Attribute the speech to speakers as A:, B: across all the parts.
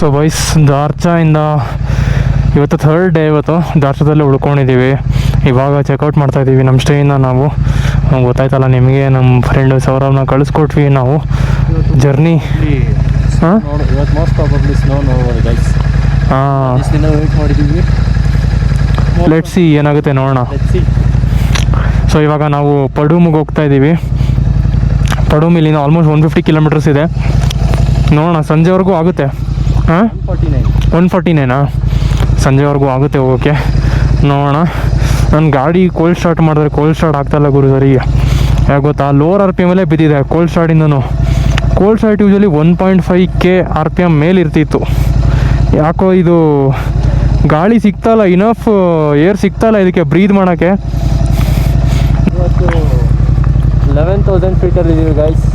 A: So boys, ದಾರ್ಚಾಯಿಂದ ಇವತ್ತು third day. ಇವತ್ತು ದಾರ್ಚಾದಲ್ಲೇ ಉಳ್ಕೊಂಡಿದ್ದೀವಿ. ಇವಾಗ ಚೆಕ್ಔಟ್ ಮಾಡ್ತಾಯಿದ್ದೀವಿ ನಮ್ಮ ಸ್ಟೇಯಿಂದ. ನಾವು ಗೊತ್ತಾಯ್ತಲ್ಲ ನಿಮಗೆ, ನಮ್ಮ ಫ್ರೆಂಡು ಸೌರವ್ನ ಕಳಿಸ್ಕೊಟ್ವಿ ನಾವು ಜರ್ನಿ. ಹಾಂ ಲೆಟ್ಸ್ ಸಿ ಏನಾಗುತ್ತೆ ನೋಡೋಣ. ಸೊ ಇವಾಗ ನಾವು ಪಡೂಮಿಗೆ ಹೋಗ್ತಾ ಇದ್ದೀವಿ. ಪಡೂಮ್ ಇಲ್ಲಿಂದ ಆಲ್ಮೋಸ್ಟ್ 150 ಕಿಲೋಮೀಟರ್ಸ್ ಇದೆ. ನೋಡೋಣ, ಸಂಜೆವರೆಗೂ ಆಗುತ್ತೆ. ಹಾಂ 149ನಾ? ಸಂಜೆವರೆಗೂ ಆಗುತ್ತೆ ಹೋಗೋಕ್ಕೆ. ನೋಡೋಣ. ನನ್ನ ಗಾಡಿ ಕೋಲ್ಡ್ ಸ್ಟಾರ್ಟ್ ಮಾಡಿದ್ರೆ ಕೋಲ್ಡ್ ಸ್ಟಾರ್ಟ್ ಆಗ್ತಾಯಿಲ್ಲ ಗುರು ಸರಿ. ಯಾಕೆ ಗೊತ್ತಾ, ಲೋವರ್ RPM ಬಿದ್ದಿದೆ ಕೋಲ್ಡ್ ಸ್ಟಾರ್ಟಿಂದನೂ. Cold start usually 1.5K RPM ಮೇಲೆ ಇರ್ತಿತ್ತು. ಯಾಕೋ ಇದು ಗಾಳಿ ಸಿಗ್ತಾಯಿಲ್ಲ, ಇನಫ್ ಏರ್ ಸಿಗ್ತಾಯಿಲ್ಲ ಇದಕ್ಕೆ ಬ್ರೀದ್ ಮಾಡೋಕ್ಕೆ.
B: 11,000 ಫೀಟಲ್ಲಿ ಇದ್ದೀವಿ ಗೈಸ್.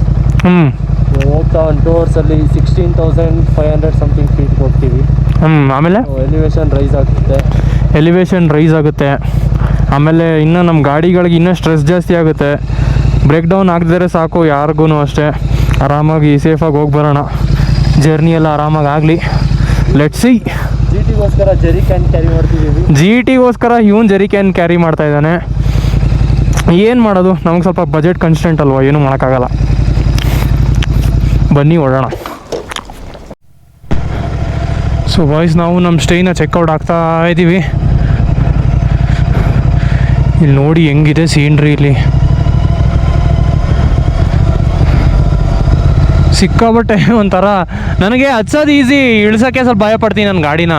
B: ಹೋಗ್ತಾ 2 ಅವರ್ಸಲ್ಲಿ 16,500 ಸಮಥಿಂಗ್ ಫೀಟ್ ಹೋಗ್ತೀವಿ.
A: ಆಮೇಲೆ ಎಲಿವೇಶನ್ ರೈಸ್ ಆಗುತ್ತೆ. ಆಮೇಲೆ ಇನ್ನು ನಮ್ಮ ಗಾಡಿಗಳಿಗೆ ಇನ್ನೂ ಸ್ಟ್ರೆಸ್ ಜಾಸ್ತಿ ಆಗುತ್ತೆ. ಬ್ರೇಕ್ ಡೌನ್ ಆಗದಿದ್ರೆ ಸಾಕು ಯಾರಿಗೂ ಅಷ್ಟೇ. ಆರಾಮಾಗಿ ಸೇಫಾಗಿ ಹೋಗಿ ಬರೋಣ. ಜರ್ನಿ ಎಲ್ಲ ಆರಾಮಾಗಿ ಆಗಲಿ. Let's see.
B: GTಗೋಸ್ಕರ ಜೆರಿ ಕ್ಯಾನ್ ಕ್ಯಾರಿ ಮಾಡ್ತಿದ್ದೀವಿ.
A: GTಗೋಸ್ಕರ ಇವನು ಜೆರಿ ಕ್ಯಾನ್ ಕ್ಯಾರಿ ಮಾಡ್ತಾ ಇದ್ದಾನೆ. ಏನು ಮಾಡೋದು, ನಮಗೆ ಸ್ವಲ್ಪ ಬಜೆಟ್ ಕನ್ಸ್ಟೆಂಟ್ ಅಲ್ವಾ, ಏನೂ ಮಾಡೋಕ್ಕಾಗಲ್ಲ. ಬನ್ನಿ ಓಡೋಣ. ಸೊ ಬಾಯ್ಸ್, ನಾವು ನಮ್ಮ ಸ್ಟೇನ ಚೆಕ್ಔಟ್ ಆಗ್ತಾ ಇದ್ದೀವಿ. ಇಲ್ಲಿ ನೋಡಿ ಹೆಂಗಿದೆ ಸೀನ್ರಿ. ಇಲ್ಲಿ ಸಿಕ್ಕಾಬಟ್ಟೆ ಒಂಥರ. ನನಗೆ ಹಚ್ಚೋದು ಈಸಿ, ಇಳ್ಸೋಕ್ಕೆ ಸ್ವಲ್ಪ ಭಯ ಪಡ್ತೀನಿ ನನ್ನ ಗಾಡಿನ.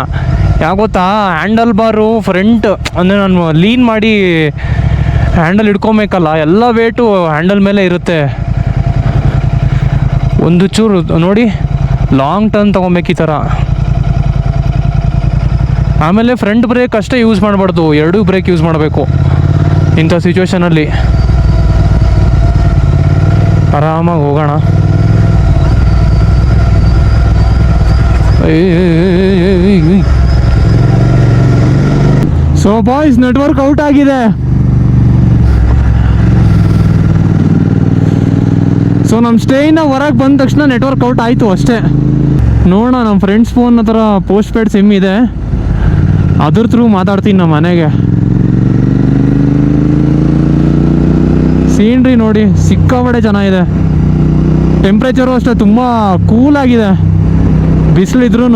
A: ಯಾಕೆ ಗೊತ್ತಾ, ಹ್ಯಾಂಡಲ್ ಬಾರು ಫ್ರಂಟ್ ಅಂದರೆ ನಾನು ಲೀನ್ ಮಾಡಿ ಹ್ಯಾಂಡಲ್ ಹಿಡ್ಕೊಬೇಕಲ್ಲ, ಎಲ್ಲ ವೇಟು ಹ್ಯಾಂಡಲ್ ಮೇಲೆ ಇರುತ್ತೆ. ಒಂದು ಚೂರು ನೋಡಿ, ಲಾಂಗ್ ಟರ್ನ್ ತೊಗೊಬೇಕು ಈ ಥರ. ಆಮೇಲೆ ಫ್ರಂಟ್ ಬ್ರೇಕ್ ಅಷ್ಟೇ ಯೂಸ್ ಮಾಡಬಾರ್ದು, ಎರಡೂ ಬ್ರೇಕ್ ಯೂಸ್ ಮಾಡಬೇಕು ಇಂಥ ಸಿಚುವೇಷನಲ್ಲಿ. ಆರಾಮಾಗಿ ಹೋಗೋಣ. ಸೊ ಬಾಯ್ಸ್, ನೆಟ್ವರ್ಕ್ ಔಟ್ ಆಗಿದೆ. ಸೊ ನಮ್ಮ ಸ್ಟೇಯಿಂದ ಹೊರಗೆ ಬಂದ ತಕ್ಷಣ ನೆಟ್ವರ್ಕ್ ಔಟ್ ಆಯಿತು ಅಷ್ಟೇ. ನೋಡೋಣ, ನಮ್ಮ ಫ್ರೆಂಡ್ಸ್ ಫೋನ್ ಹತ್ರ ಪೋಸ್ಟ್ ಪೇಡ್ ಸಿಮ್ ಇದೆ, ಅದ್ರ ಥ್ರೂ ಮಾತಾಡ್ತೀನಿ ನಮ್ಮ ಮನೆಗೆ. ಸೀನ್ರಿ ನೋಡಿ, ಸಿಕ್ಕಾಬಡೆ ಚೆನ್ನಾಗಿದೆ. ಟೆಂಪ್ರೇಚರು ಅಷ್ಟೇ ತುಂಬ ಕೂಲಾಗಿದೆ. ಬಿಸಿಲಿದ್ರೂ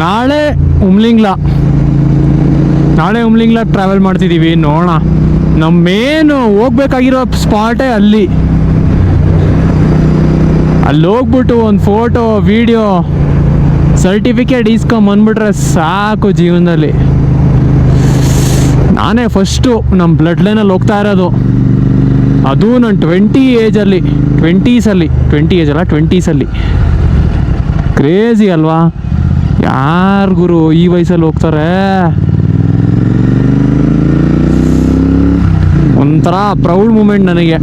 A: ನಾಳೆ ಉಮ್ಲಿಂಗ್ಲಾ ಟ್ರಾವೆಲ್ ಮಾಡ್ತಿದ್ದೀವಿ. ನೋಡೋಣ, ನಮ್ಮ ಮೇನು ಹೋಗ್ಬೇಕಾಗಿರೋ ಸ್ಪಾಟೇ ಅಲ್ಲಿ ಹೋಗ್ಬಿಟ್ಟು ಒಂದು ಫೋಟೋ ವಿಡಿಯೋ ಸರ್ಟಿಫಿಕೇಟ್ ಇಸ್ಕೊಂಬಂದ್ಬಿಟ್ರೆ ಸಾಕು ಜೀವನದಲ್ಲಿ. ನಾನೇ ಫಸ್ಟು ನಮ್ಮ ಬ್ಲಡ್ ಲೈನಲ್ಲಿ ಹೋಗ್ತಾ ಇರೋದು. ಅದು ನಾನು 20 ಏಜಲ್ಲಿ 20ಸಲ್ಲಿ. ಕ್ರೇಜಿ ಅಲ್ವಾ? ಯಾರು ಗುರು ಈ ವಯಸ್ಸಲ್ಲಿ ಹೋಗ್ತಾರೆ? ಒಂಥರ ಪ್ರೌಡ್ ಮೂಮೆಂಟ್ ನನಗೆ.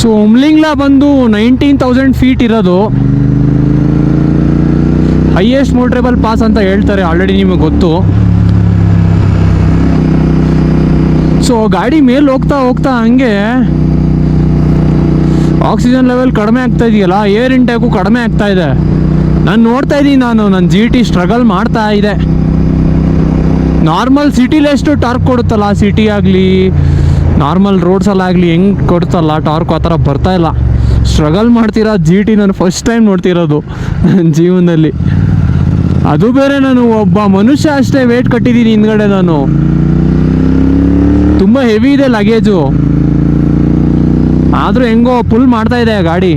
A: ಸೊ ಉಮ್ಲಿಂಗ್ಲಾ ಬಂದು 19,000 ಫೀಟ್ ಇರೋದು. ಹೈಯೆಸ್ಟ್ ಮೋಟ್ರೇಬಲ್ ಪಾಸ್ ಅಂತ ಹೇಳ್ತಾರೆ, ಆಲ್ರೆಡಿ ನಿಮಗೆ ಗೊತ್ತು. ಸೊ ಗಾಡಿ ಮೇಲೆ ಹೋಗ್ತಾ ಹಂಗೆ ಆಕ್ಸಿಜನ್ ಲೆವೆಲ್ ಕಡಿಮೆ ಆಗ್ತಾ ಇದೆಯಲ್ಲ, ಏರ್ ಇಂಟೇಕು ಕಡಿಮೆ ಆಗ್ತಾ ಇದೆ. ನಾನು ನೋಡ್ತಾ ಇದ್ದೀನಿ, ನನ್ನ GT ಸ್ಟ್ರಗಲ್ ಮಾಡ್ತಾ ಇದೆ. ನಾರ್ಮಲ್ ಸಿಟಿಲಿ ಎಷ್ಟು ಟಾರ್ಕ್ ಕೊಡುತ್ತಲ್ಲ, ಸಿಟಿ ಆಗಲಿ ನಾರ್ಮಲ್ ರೋಡ್ಸಲ್ಲಾಗಲಿ ಹೆಂಗೆ ಕೊಡುತ್ತಲ್ಲ ಟಾರ್ಕ್, ಆ ಥರ ಬರ್ತಾಯಿಲ್ಲ. ಸ್ಟ್ರಗಲ್ ಮಾಡ್ತಿರೋ GT ನಾನು ಫಸ್ಟ್ ಟೈಮ್ ನೋಡ್ತಿರೋದು ನನ್ನ ಜೀವನದಲ್ಲಿ. ಅದು ಬೇರೆ ನಾನು ಒಬ್ಬ ಮನುಷ್ಯ ಅಷ್ಟೇ ವೇಟ್ ಕಟ್ಟಿದ್ದೀನಿ ಹಿಂದ್ಗಡೆ. ನಾನು ತುಂಬ ಹೆವಿ ಇದೆ ಲಗೇಜು, ಆದರೂ ಹೆಂಗೋ ಪುಲ್ ಮಾಡ್ತಾ ಇದೆ ಗಾಡಿ.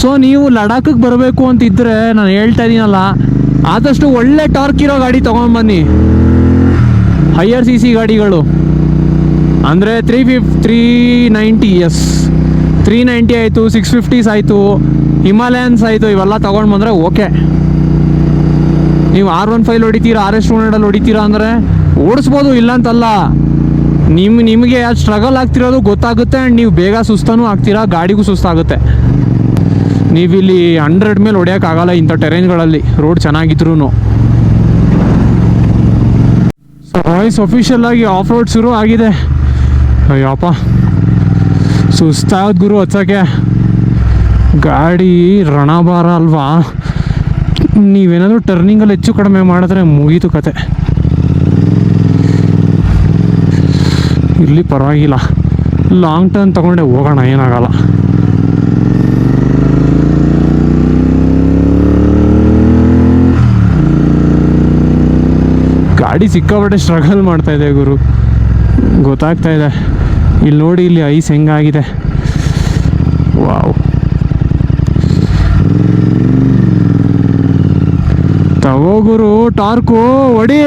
A: ಸೊ ನೀವು ಲಡಾಖಿಗೆ ಬರಬೇಕು ಅಂತಿದ್ರೆ ನಾನು ಹೇಳ್ತಾ ಇದ್ದೀನಲ್ಲ, ಆದಷ್ಟು ಒಳ್ಳೆ ಟಾರ್ಕ್ ಇರೋ ಗಾಡಿ ತೊಗೊಂಡ್ಬನ್ನಿ. ಹೈಯರ್ CC ಗಾಡಿಗಳು ಅಂದರೆ 390 390 ಆಯಿತು, 650s ಆಯಿತು, ಹಿಮಾಲಯನ್ಸ್ ಆಯಿತು, ಇವೆಲ್ಲ ತೊಗೊಂಡು ಬಂದರೆ ಓಕೆ. ನೀವು R15 ಹೊಡಿತೀರಾ, RS200 ಹೊಡಿತೀರಾ ಅಂದರೆ ಓಡಿಸ್ಬೋದು, ಇಲ್ಲ ಅಂತಲ್ಲ. ನಿಮಗೆ ಅದು ಸ್ಟ್ರಗಲ್ ಆಗ್ತಿರೋದು ಗೊತ್ತಾಗುತ್ತೆ. ಆ್ಯಂಡ್ ನೀವು ಬೇಗ ಸುಸ್ತಾನೂ ಆಗ್ತೀರಾ, ಗಾಡಿಗೂ ಸುಸ್ತಾಗುತ್ತೆ. ನೀವು ಇಲ್ಲಿ 100 ಮೇಲೆ ಹೊಡೆಯೋಕ್ಕಾಗಲ್ಲ ಇಂಥ ಟೆರೇನ್ಗಳಲ್ಲಿ, ರೋಡ್ ಚೆನ್ನಾಗಿದ್ರೂ. ವಾಯ್ಸ್ ಅಫಿಷಿಯಲ್ ಆಗಿ ಆಫ್ ರೋಡ್ ಶುರು ಆಗಿದೆ. ಅಯ್ಯಪ್ಪ ಸುಸ್ತಾದ್ ಗುರು ಹಚ್ಚಕ್ಕೆ. ಗಾಡಿ ರಣಭಾರ ಅಲ್ವಾ, ನೀವೇನಾದರೂ ಟರ್ನಿಂಗಲ್ಲಿ ಹೆಚ್ಚು ಕಡಿಮೆ ಮಾಡಿದ್ರೆ ಮುಗೀತು ಕತೆ. ಇಲ್ಲಿ ಪರವಾಗಿಲ್ಲ, ಲಾಂಗ್ ಟರ್ನ್ ತಗೊಂಡೆ ಹೋಗೋಣ, ಏನಾಗಲ್ಲ. ಗಾಡಿ ಸಿಕ್ಕಾಪಟ್ಟೆ ಸ್ಟ್ರಗಲ್ ಮಾಡ್ತಾ ಇದೆ ಗುರು, ಗೊತ್ತಾಗ್ತಾ ಇದೆ. ಇಲ್ಲಿ ನೋಡಿ, ಇಲ್ಲಿ ಐಸ್ ಹೆಂಗಾಗಿದೆ. ವಾವ್, ತಗೋ ಗುರು ಟಾರ್ಕು ಹೊಡಿ.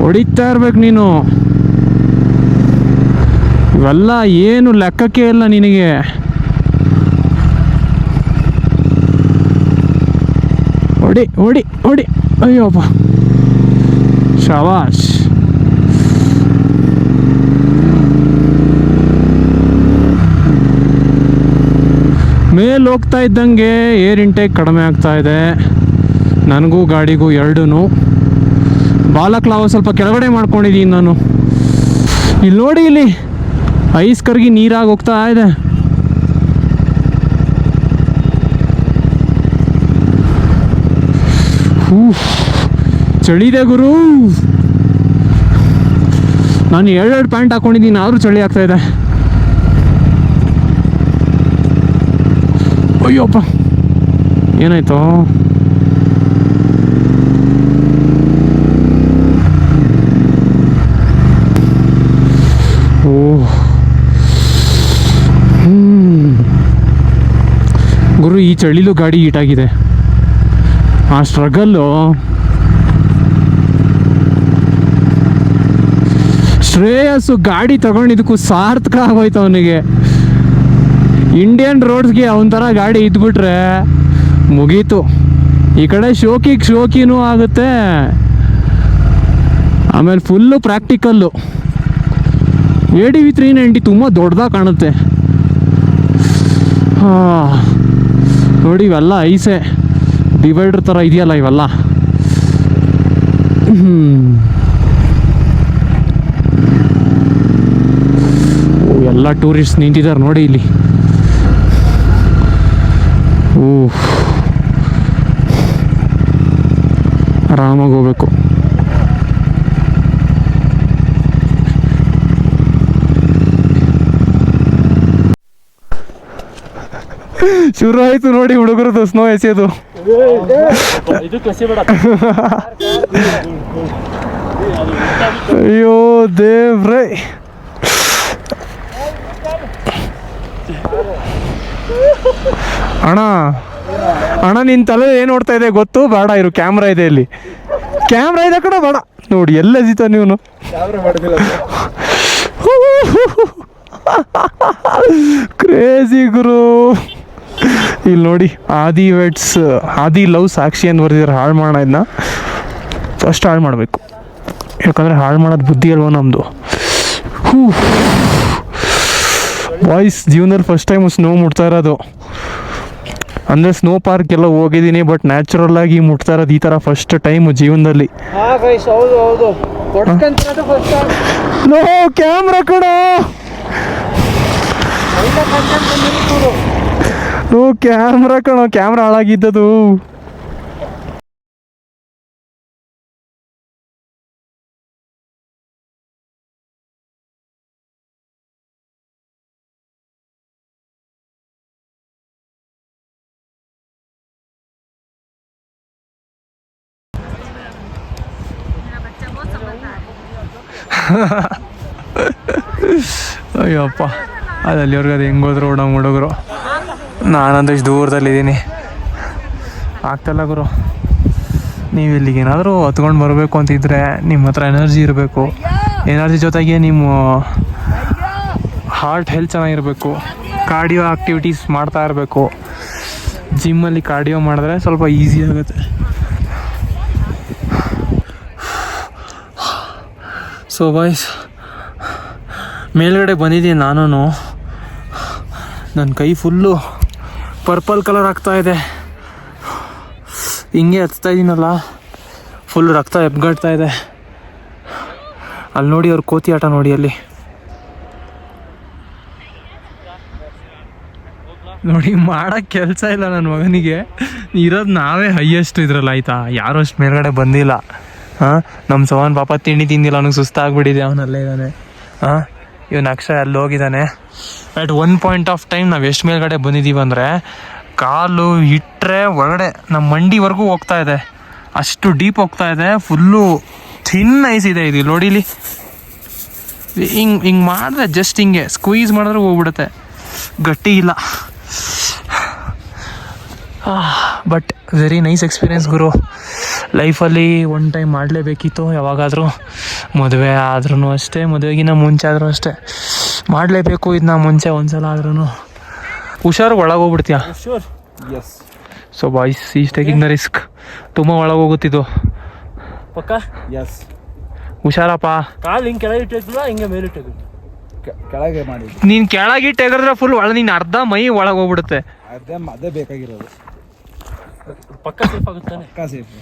A: ಹೊಡಿತಾ ಇರ್ಬೇಕು ನೀನು. ಇವೆಲ್ಲ ಏನು ಲೆಕ್ಕಕ್ಕೆ ಇಲ್ಲ ನಿನಗೆ. ಹೊಡಿ ಹೊಡಿ ಹೊಡಿ. ಅಯ್ಯೋಪ್ಪ, ಶವಾಶ್. ಮೇಲೆ ಹೋಗ್ತಾ ಇದ್ದಂಗೆ ಏರ್ ಇಂಟೇಕ್ ಕಡಿಮೆ ಆಗ್ತಾ ಇದೆ ನನಗೂ ಗಾಡಿಗೂ ಎರಡೂ. ಬಾಲಕ್ಲಾವ ಸ್ವಲ್ಪ ಕೆಳಗಡೆ ಮಾಡ್ಕೊಂಡಿದ್ದೀನಿ ನಾನು. ಇಲ್ಲಿ ನೋಡಿ, ಇಲ್ಲಿ ಐಸ್ ಕರಗಿ ನೀರಾಗಿ ಹೋಗ್ತಾ ಇದೆ. ಚಳಿದೆ ಗುರು. ನಾನು ಎರಡು ಪ್ಯಾಂಟ್ ಹಾಕೊಂಡಿದ್ದೀನಿ, ಆದರೂ ಚಳಿ ಆಗ್ತಾ ಇದೆ. ಅಯ್ಯೋಪ್ಪ, ಏನಾಯ್ತು? ಗುರು, ಈ ಚಳಿಲೂ ಗಾಡಿ ಹೀಟಾಗಿದೆ. ಆ ಸ್ಟ್ರಗಲ್ಲು, ಶ್ರೇಯಸ್ಸು ಗಾಡಿ ತಗೊಂಡಿದ್ದಕ್ಕೂ ಸಾರ್ಥಕ ಆಗೋಯ್ತು ಅವನಿಗೆ. ಇಂಡಿಯನ್ ರೋಡ್ಸ್ಗೆ ಅವನ ಥರ ಗಾಡಿ ಇದ್ಬಿಟ್ರೆ ಮುಗೀತು. ಈ ಕಡೆ ಶೋಕಿನೂ ಆಗುತ್ತೆ, ಆಮೇಲೆ ಫುಲ್ಲು ಪ್ರಾಕ್ಟಿಕಲ್ಲು. ADV 390 ತುಂಬ ದೊಡ್ಡದಾಗಿ ಕಾಣುತ್ತೆ. ಹಾಂ ನೋಡಿ, ಇವೆಲ್ಲ ಐಸೆ ಡಿವೈಡರ್ ಥರ ಇದೆಯಲ್ಲ ಇವೆಲ್ಲ. ಎಲ್ಲ ಟೂರಿಸ್ಟ್ ನಿಂತಿದ್ದಾರೆ ನೋಡಿ ಇಲ್ಲಿ. ಆರಾಮಾಗಿ ಹೋಗ್ಬೇಕು. ಶುರು ಆಯ್ತು ನೋಡಿ ಹುಡುಗರದು ಸ್ನೋ ಎಸೆಯೋದು. ಅಯ್ಯೋ ದೇವ್ರೇ. ಅಣ್ಣ ನಿನ್ನ ತಲೆ ಏನು ನೋಡ್ತಾ ಇದೆ ಗೊತ್ತು? ಬೇಡ ಇರು, ಕ್ಯಾಮ್ರಾ ಇದೆ ಇಲ್ಲಿ, ಕ್ಯಾಮ್ರಾ ಇದೆ ಕಡೆ, ಬೇಡ. ನೋಡಿ ಎಲ್ಲ ಎಸಿತ ನೀನು. ಕ್ರೇಜಿ ಗುರು. ಇಲ್ಲಿ ನೋಡಿ, ಆದಿ ಲವ್ ಸಾಕ್ಷಿ ಅಂತ ಬರ್ದಿದ್ದಾರೆ. ಹಾಳು ಮಾಡೋಣ, ಇದನ್ನ ಫಸ್ಟ್ ಹಾಳು ಮಾಡಬೇಕು, ಯಾಕಂದರೆ ಹಾಳು ಮಾಡೋದು ಬುದ್ಧಿ ಅಲ್ವ ನಮ್ಮದು. ಬಾಯ್ಸ್, ಜೀವನದಲ್ಲಿ ಫಸ್ಟ್ ಟೈಮ್ ಸ್ನೋ ಮುಟ್ತಾ ಇರೋದು. ಅಂದರೆ ಸ್ನೋ ಪಾರ್ಕ್ ಎಲ್ಲ ಹೋಗಿದ್ದೀನಿ, ಬಟ್ ನ್ಯಾಚುರಲ್ ಆಗಿ ಮುಟ್ತಾ ಇರೋದು ಈ ಥರ ಫಸ್ಟ್ ಟೈಮ್ ಜೀವನದಲ್ಲಿ. ನೋ ಕ್ಯಾಮ್ರಾ ಕಡ, ನೋ ಕ್ಯಾಮ್ರಾ ಕಣೋ, ಕ್ಯಾಮ್ರಾ ಹಾಳಾಗಿದ್ದದು. ಅಯ್ಯಪ್ಪ, ಅಲ್ಲಿವ್ರಿಗೆ ಅದು ಹೆಂಗೋದ್ರು ಹುಡುಗರು. ನಾನಂದ್ರೆ ಇಷ್ಟು ದೂರದಲ್ಲಿದ್ದೀನಿ, ಆಗ್ತಾಯಿಲ್ಲ ಗುರು. ನೀವು ಇಲ್ಲಿಗೇನಾದರೂ ಹತ್ಕೊಂಡು ಬರಬೇಕು ಅಂತಿದ್ರೆ ನಿಮ್ಮ ಹತ್ರ ಎನರ್ಜಿ ಇರಬೇಕು. ಎನರ್ಜಿ ಜೊತೆಗೆ ನಿಮ್ಮ ಹಾರ್ಟ್ ಹೆಲ್ತ್ ಚೆನ್ನಾಗಿರಬೇಕು. ಕಾರ್ಡಿಯೋ ಆ್ಯಕ್ಟಿವಿಟೀಸ್ ಮಾಡ್ತಾ ಇರಬೇಕು. ಜಿಮ್ಮಲ್ಲಿ ಕಾರ್ಡಿಯೋ ಮಾಡಿದ್ರೆ ಸ್ವಲ್ಪ ಈಸಿ ಆಗುತ್ತೆ. ಸೊ ಬಾಯ್ಸ್, ಮೇಲ್ಗಡೆ ಬಂದಿದ್ದೀನಿ ನಾನು. ನನ್ನ ಕೈ ಫುಲ್ಲು ಪರ್ಪಲ್ ಕಲರ್ ಆಗ್ತಾಯಿದೆ. ಹಿಂಗೆ ಹತ್ತಾ ಇದ್ದೀನಲ್ಲ ಫುಲ್ ರಕ್ತ ಎಬ್ಗಡ್ತಾ ಇದೆ. ಅಲ್ಲಿ ನೋಡಿ ಅವ್ರ ಕೋತಿ ಆಟ ನೋಡಿ ಅಲ್ಲಿ ನೋಡಿ. ಮಾಡೋಕ್ಕೆ ಕೆಲಸ ಇಲ್ಲ ನನ್ನ ಮಗನಿಗೆ. ಇರೋದು ನಾವೇ ಹೈಯೆಸ್ಟ್ ಇದ್ರಲ್ಲ ಆಯಿತಾ, ಯಾರೂ ಅಷ್ಟು ಮೇಲ್ಗಡೆ ಬಂದಿಲ್ಲ. ಹಾಂ, ನಮ್ಮ ಸವನ್ ಪಾಪ ತಿಂಡಿ ತಿಂದಿಲ್ಲ, ಅವನಿಗೆ ಸುಸ್ತಾಗ್ಬಿಟ್ಟಿದೆ, ಅವನಲ್ಲೇ ಇದ್ದಾನೆ. ಹಾಂ, ಇವನು ಅಕ್ಷಯ್ ಅಲ್ಲಿ ಹೋಗಿದ್ದಾನೆ. At one point of time ನಾವು ಎಷ್ಟು ಮೇಲ್ಗಡೆ ಬಂದಿದ್ದೀವಿ ಅಂದರೆ ಕಾಲು ಇಟ್ಟರೆ ಒಳಗಡೆ ನಮ್ಮ ಮಂಡಿವರೆಗೂ ಹೋಗ್ತಾ ಇದೆ, ಅಷ್ಟು ಡೀಪ್ ಹೋಗ್ತಾ ಇದೆ. ಫುಲ್ಲು ಥಿನ್ ಐಸ್ ಇದೆ ಇದು ನೋಡಿಲಿ. ಹಿಂಗೆ ಮಾಡಿದ್ರೆ ಜಸ್ಟ್ ಹಿಂಗೆ ಸ್ಕ್ವೀಸ್ ಮಾಡಿದ್ರೆ ಹೋಗ್ಬಿಡುತ್ತೆ, ಗಟ್ಟಿ ಇಲ್ಲ. ಬಟ್ ವೆರಿ ನೈಸ್ ಎಕ್ಸ್ಪೀರಿಯನ್ಸ್ ಗುರು. ಲೈಫಲ್ಲಿ ಒನ್ ಟೈಮ್ ಮಾಡಲೇಬೇಕಿತ್ತು, ಯಾವಾಗಾದರೂ ಮದುವೆ ಆದ್ರೂ ಅಷ್ಟೇ, ಮದುವೆಗಿನ್ನ ಮುಂಚೆ ಆದರೂ ಅಷ್ಟೇ ಮಾಡಲೇಬೇಕು ಇದನ್ನ. ಮುಂಚೆ ಒಂದ್ಸಲ ಆದ್ರೂ ಹುಷಾರು ಒಳಗೆ ಹೋಗ್ಬಿಡ್ತೀಯ.
B: Sure, yes.
A: So boys, is taking the risk. ತುಂಬ ಒಳಗೆ ಹೋಗುತ್ತಿದ್ದು
B: ಪಕ್ಕ, ಎಸ್.
A: ಹುಷಾರಪ್ಪ.
B: ಕಾಲು ಹಿಂಗೆ ಕೆಳಗೆ ಇಟ್ಟಿದ್ವಾ, ಹಿಂಗೆ ಮೇಲೆ ಇಟ್ಟಿದ್ದು ಕೆಳಗೆ ಮಾಡಿ.
A: ನೀನು ಕೆಳಗಿಟ್ಟು ತೆಗೆದ್ರೆ ಫುಲ್ ಒಳ, ನೀನು ಅರ್ಧ ಮೈ ಒಳಗೆ ಹೋಗ್ಬಿಡುತ್ತೆ.
B: ಅದೇ ಬೇಕಾಗಿರೋದು. ಪಕ್ಕ ಸೇಫ್ ಆಗುತ್ತಾನೆ, ಪಕ್ಕ ಸೇಫ್.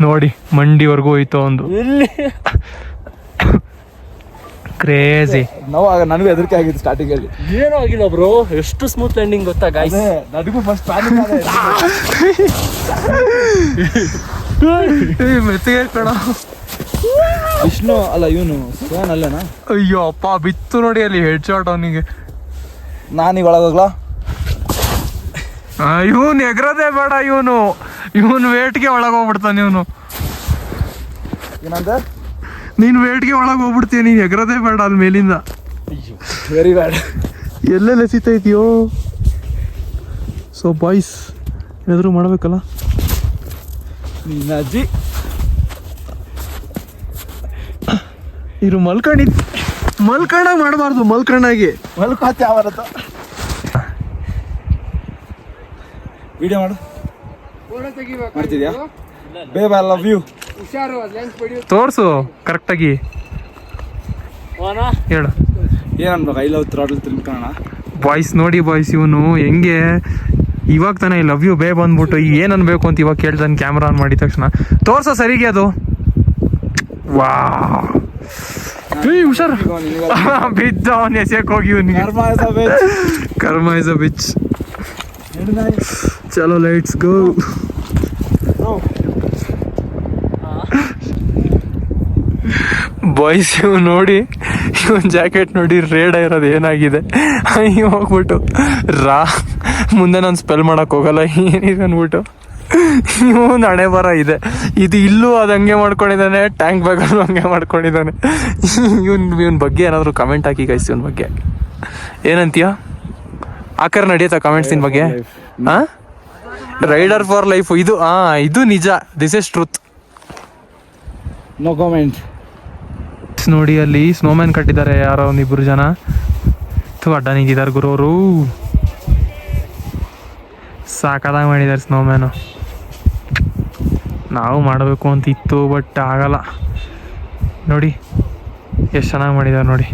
A: ನೋಡಿ ಮಂಡಿವರೆಗೂ ಹೋಯ್ತು ಒಂದು.
B: ಇಲ್ಲಿ
A: ಕ್ರೇಜಿ.
C: ನಾವು ನನಗೂ ಹೆದರಿಕೆ ಆಗಿತ್ತು ಸ್ಟಾರ್ಟಿಂಗಲ್ಲಿ.
B: ಏನೂ ಆಗಿಲ್ಲ ಬ್ರೋ, ಎಷ್ಟು ಸ್ಮೂತ್ ಲ್ಯಾಂಡಿಂಗ್ ಗೊತ್ತಾ ಗಾಯ್ಸ್.
C: ನನಗೂ ಫಸ್ಟ್
A: ಮೆತ್ತಿಗೆ ಕಣ.
C: ವಿಷ್ಣು ಅಲ್ಲ, ಇವನು ಸೋನ್ ಅಲ್ಲೇನಾ?
A: ಅಯ್ಯೋ ಅಪ್ಪ, ಬಿತ್ತು ನೋಡಿ ಅಲ್ಲಿ ಹೆಡ್ ಶಾಟ್ ಅವನಿಗೆ.
C: ನಾನೀಗ ಒಳಗೋಗ್ಲಾ?
A: ಇವನು ಎಗರದೇ ಬೇಡ, ಇವನು ವೇಟ್ಗೆ ಒಳಗೆ ಹೋಗ್ಬಿಡ್ತಾನೆ. ಇವನು
C: ಏನಂತ?
A: ನೀನು ವೇಟ್ಗೆ ಒಳಗೆ ಹೋಗ್ಬಿಡ್ತೀಯ, ನೀನು ಎಗರದೇ ಬೇಡ ಅಲ್ಲಿ ಮೇಲಿಂದ.
C: Very bad.
A: ಎಲ್ಲೆಲ್ಲ ಎಸಿತೈತಿಯೋ. ಸೊ ಬಾಯ್ಸ್, ಏನಾದರೂ ಮಾಡಬೇಕಲ್ಲ.
C: ನಿನ್ನ ಅಜ್ಜಿ
A: ಇರು ಮಲ್ಕೊಂಡಾಗ ಮಾಡಬಾರ್ದು, ಮಲ್ಕೊಂಡಾಗಿ
C: ಮಲ್ಕೋತಿ ಅವರತ್ತ. ವಿಡಿಯೋ ಮಾಡು. ಮಾಡ್ತಿದ್ಯಾ? Babe I love you.
A: ತೋರಿಸು ಕರೆಕ್ಟಾಗಿ ಹೇಳು.
C: ಏನನ್ಬೇಕು? ಐ ಲವ್ ಥ್ರಾಟಲ್ ತಿನ್ಕೋಣ.
A: ಬಾಯ್ಸ್ ನೋಡಿ ಬಾಯ್ಸ್, ಇವನು ಹೆಂಗೆ ಇವಾಗ ತಾನೇ ಲವ್ ಯು ಬೇ ಬಂದ್ಬಿಟ್ಟು ಏನು ಅನ್ಬೇಕು ಅಂತ ಇವಾಗ ಕೇಳ್ತಾನೆ ಕ್ಯಾಮ್ರಾ ಆನ್ ಮಾಡಿದ ತಕ್ಷಣ. ತೋರ್ಸೋ ಸರಿಗೆ ಅದು. ವಾ, ಹುಷಾರ್. ಬಿದ್ದ ಅವನು ಎಸೆಯಕ್ಕೆ ಹೋಗಿ ಇವನಿಗೆ. ಕರ್ಮ ಇಸ್ ಅ ಬಿಚ್. ಚಲೋ, ಲೆಟ್ಸ್ ಗೋ. ಬಾಯ್ಸ್, ಇವ್ ನೋಡಿ, ಇವನ್ ಜಾಕೆಟ್ ನೋಡಿ ರೇಡ್ ಇರೋದು ಏನಾಗಿದೆ. ಇವ್ ಹೋಗ್ಬಿಟ್ಟು ಮುಂದೆ ನಾನು ಸ್ಪೆಲ್ ಮಾಡಕ್ ಹೋಗಲ್ಲ ಏನಿದೆ ಅಂದ್ಬಿಟ್ಟು ಇವನು ಹಣೆ ಬರ ಇದೆ. ಇದು ಇಲ್ಲೂ ಅದು ಹಂಗೆ ಮಾಡ್ಕೊಂಡಿದ್ದಾನೆ, ಟ್ಯಾಂಕ್ ಬ್ಯಾಗಲ್ಲೂ ಹಂಗೆ ಮಾಡ್ಕೊಂಡಿದ್ದಾನೆ. ಇವನ್ ಬಗ್ಗೆ ಏನಾದರೂ ಕಮೆಂಟ್ ಹಾಕಿ ಗೈಸ್. ಇವನ್ ಬಗ್ಗೆ ಏನಂತೀಯ? ಆಕರ್ ನಡೆಯುತ್ತಾ ಕಮೆಂಟ್ಸ್ ನಿನ್ ಬಗ್ಗೆ? ಹಾಂ, ರೈಡರ್ ಫಾರ್ ಲೈಫ್ ಇದು. ಇದು ನಿಜ, this is truth.
C: No comment.
A: ನೋಡಿ ಅಲ್ಲಿ ಸ್ನೋಮ್ಯಾನ್ ಕಟ್ಟಿದ್ದಾರೆ ಯಾರೋ ಒಂದಿಬ್ಬರು ಜನ. ಅಡ್ಡ ನಿಂತಿದ್ದಾರೆ ಗುರುವರು. ಸಾಕಾದಾಗ ಮಾಡಿದ್ದಾರೆ ಸ್ನೋಮ್ಯಾನು. ನಾವು ಮಾಡಬೇಕು ಅಂತ ಇತ್ತು, ಬಟ್ ಆಗಲ್ಲ. ನೋಡಿ ಎಷ್ಟು ಚೆನ್ನಾಗಿ ಮಾಡಿದ್ದಾರೆ ನೋಡಿ.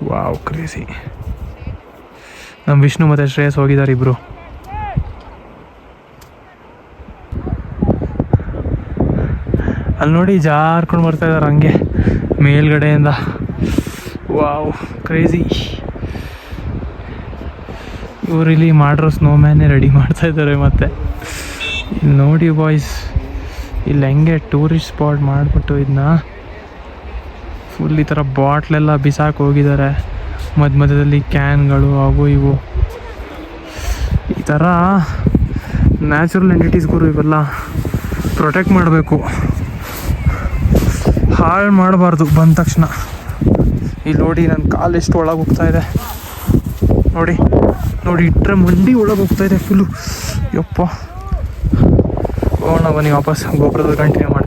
A: Wow, crazy. ನಮ್ಮ ವಿಷ್ಣು ಮತ್ತು ಶ್ರೇಯಸ್ ಹೋಗಿದ್ದಾರೆ ಇಬ್ಬರು. ಅಲ್ಲಿ ನೋಡಿ ಜಾರ್ಕೊಂಡು ಬರ್ತಾ ಇದ್ದಾರೆ ಹಂಗೆ ಮೇಲ್ಗಡೆಯಿಂದ. Wow, crazy. ಇವರಿಲ್ಲಿ ಮಾಡಿರೋ ಸ್ನೋಮ್ಯಾನೇ ರೆಡಿ ಮಾಡ್ತಾ ಇದ್ದಾರೆ. ಮತ್ತೆ ಇಲ್ಲಿ ನೋಡಿ ಬಾಯ್ಸ್, ಇಲ್ಲಿ ಹೆಂಗೆ ಟೂರಿಸ್ಟ್ ಸ್ಪಾಟ್ ಮಾಡಿಬಿಟ್ಟು ಇದನ್ನ ಫುಲ್ ಈ ಥರ ಬಾಟ್ಲೆಲ್ಲ ಬಿಸಾಕಿ ಹೋಗಿದ್ದಾರೆ. ಮಧ್ಯದಲ್ಲಿ ಕ್ಯಾನ್ಗಳು ಅವು ಇವು. ಈ ಥರ ನ್ಯಾಚುರಲ್ ಎಂಟಿಟೀಸ್ಗಳು ಇವೆಲ್ಲ ಪ್ರೊಟೆಕ್ಟ್ ಮಾಡಬೇಕು, ಹಾಳು ಮಾಡಬಾರ್ದು ಬಂದ ತಕ್ಷಣ. ಇಲ್ಲಿ ನೋಡಿ ನನ್ನ ಕಾಲು ಎಷ್ಟು ಒಳಗೆ ಹೋಗ್ತಾ ಇದೆ ನೋಡಿ. ಇಟ್ಟರೆ ಮಂಡಿ ಒಳಗೆ ಹೋಗ್ತಾ ಇದೆ ಫುಲ್ಲು. ಯಪ್ಪ, ಹೋಗೋಣ ಬನ್ನಿ ವಾಪಸ್ ಗೋಪುರದಲ್ಲಿ ಕಂಟಿನ್ಯೂ ಮಾಡಿ.